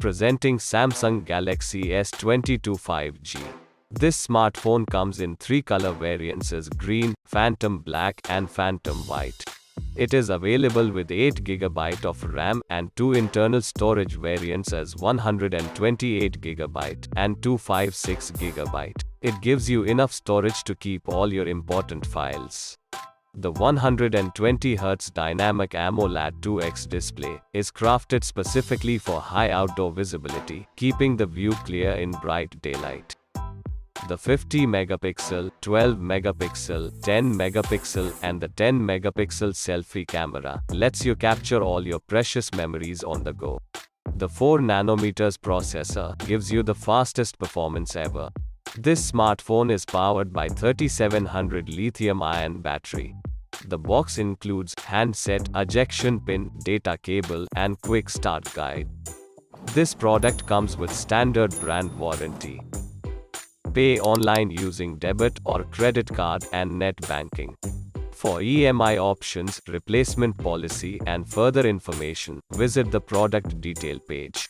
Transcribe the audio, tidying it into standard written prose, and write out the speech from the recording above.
Presenting Samsung Galaxy S22 5G. This smartphone comes in 3 color variants as green, phantom black and phantom white. It is available with 8GB of RAM and 2 internal storage variants as 128GB and 256GB. It gives you enough storage to keep all your important files. The 120Hz Dynamic AMOLED 2X display is crafted specifically for high outdoor visibility, keeping the view clear in bright daylight. The 50-megapixel, 12-megapixel, 10-megapixel and the 10-megapixel selfie camera lets you capture all your precious memories on the go. The 4nm processor gives you the fastest performance ever. This smartphone is powered by 3700 lithium-ion battery. The box includes handset, ejection pin, data cable, and quick start guide. This product comes with standard brand warranty. Pay online using debit or credit card and net banking. For EMI options, replacement policy, and further information, visit the product detail page.